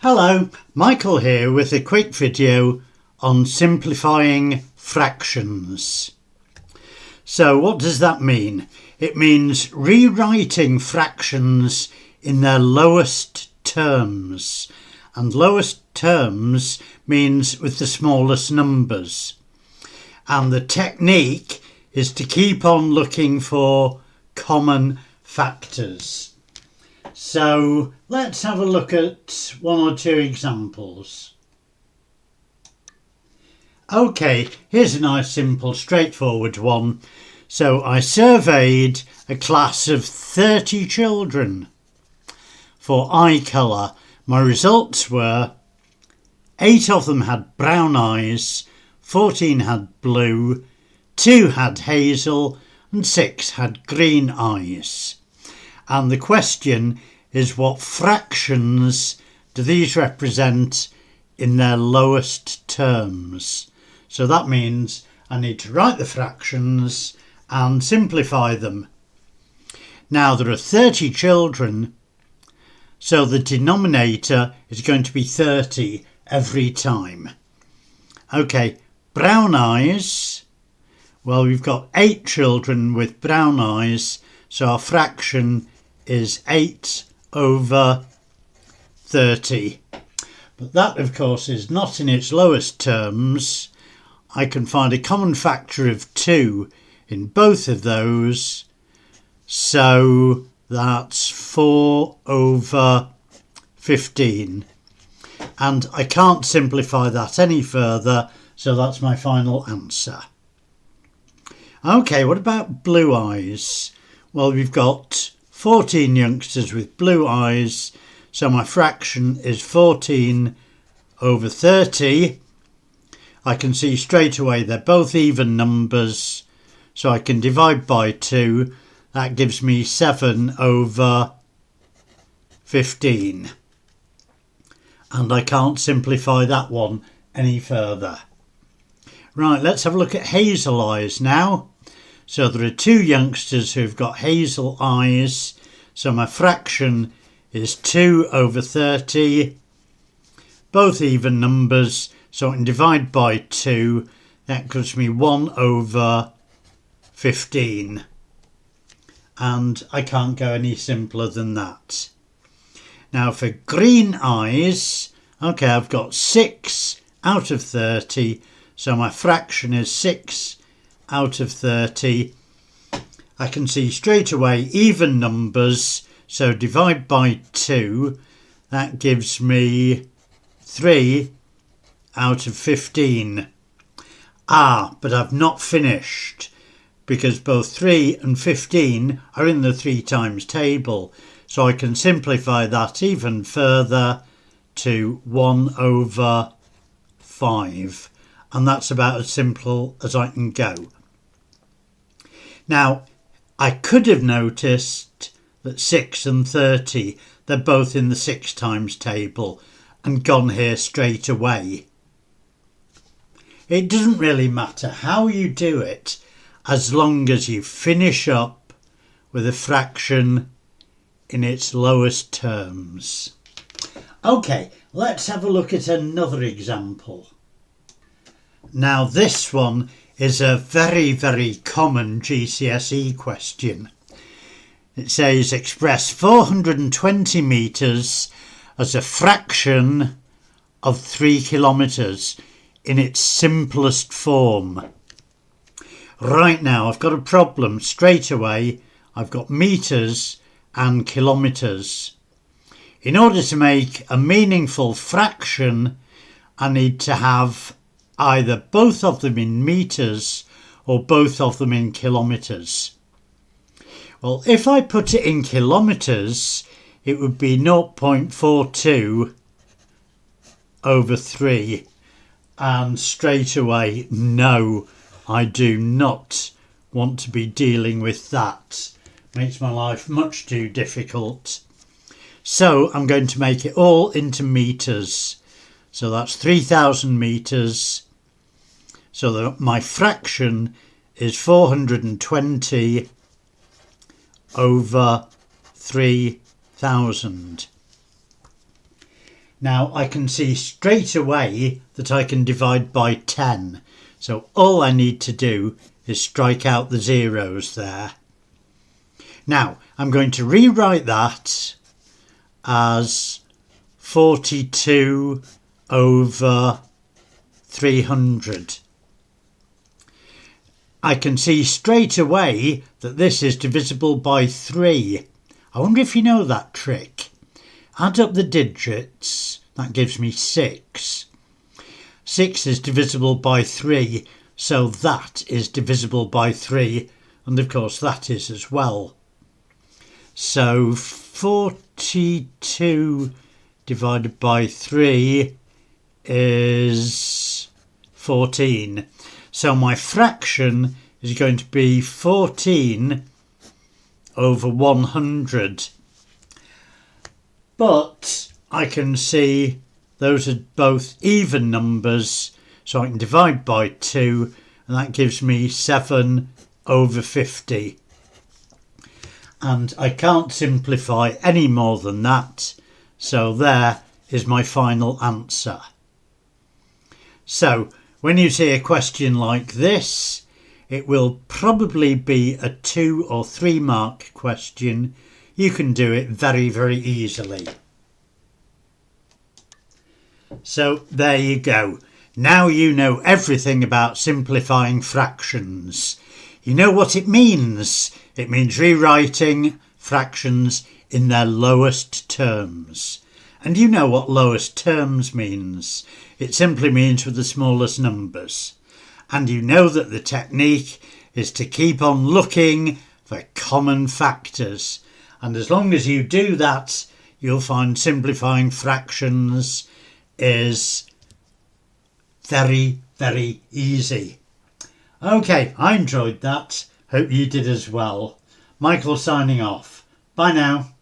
Hello, Michael here with a quick video on simplifying fractions. So what does that mean? It means rewriting fractions in their lowest terms. And lowest terms means with the smallest numbers. And the technique is to keep on looking for common factors. So let's have a look at one or two examples. Okay, here's a nice, simple, straightforward one. So I surveyed a class of 30 children for eye colour. My results were 8 of them had brown eyes, 14 had blue, 2 had hazel and 6 had green eyes. And the question is, what fractions do these represent in their lowest terms? So that means I need to write the fractions and simplify them. Now there are 30 children, so the denominator is going to be 30 every time. Okay, brown eyes. Well, we've got 8 children with brown eyes, so our fraction is 8 over 30. But that, of course, is not in its lowest terms. I can find a common factor of 2 in both of those. So that's 4 over 15. And I can't simplify that any further, so that's my final answer. Okay, what about blue eyes? Well, we've got 14 youngsters with blue eyes, so my fraction is 14 over 30. I can see straight away they're both even numbers, so I can divide by 2. That gives me 7 over 15. And I can't simplify that one any further. Right, let's have a look at hazel eyes now. So there are 2 youngsters who've got hazel eyes, so my fraction is 2 over 30. Both even numbers, so I can divide by 2. That gives me 1 over 15. And I can't go any simpler than that. Now for green eyes, okay, I've got 6 out of 30, so my fraction is 6 out of 30. I can see straight away even numbers, so divide by 2. That gives me 3 out of 15. But I've not finished, because both 3 and 15 are in the 3 times table, so I can simplify that even further to 1 over 5, and that's about as simple as I can go. Now, I could have noticed that 6 and 30, they're both in the 6 times table, and gone here straight away. It doesn't really matter how you do it, as long as you finish up with a fraction in its lowest terms. Okay, let's have a look at another example. Now this one is a very, very common GCSE question. It says express 420 metres as a fraction of 3 kilometres in its simplest form. Right now I've got a problem straight away. I've got metres and kilometres. In order to make a meaningful fraction, I need to have either both of them in metres or both of them in kilometres. Well, if I put it in kilometres, it would be 0.42 over 3. And straight away, no, I do not want to be dealing with that. Makes my life much too difficult. So I'm going to make it all into metres. So that's 3,000 metres. So that my fraction is 420 over 3,000. Now I can see straight away that I can divide by 10. So all I need to do is strike out the zeros there. Now I'm going to rewrite that as 42 over 300. I can see straight away that this is divisible by 3. I wonder if you know that trick. Add up the digits, that gives me 6. 6 is divisible by 3, so that is divisible by 3, and of course that is as well. So 42 divided by 3 is 14. So my fraction is going to be 14 over 100. But I can see those are both even numbers, so I can divide by 2, and that gives me 7 over 50. And I can't simplify any more than that, so there is my final answer. So when you see a question like this, it will probably be a 2 or 3 mark question. You can do it very, very easily. So there you go. Now you know everything about simplifying fractions. You know what it means. It means rewriting fractions in their lowest terms. And you know what lowest terms means. It simply means with the smallest numbers. And you know that the technique is to keep on looking for common factors. And as long as you do that, you'll find simplifying fractions is very, very easy. Okay, I enjoyed that. Hope you did as well. Michael signing off. Bye now.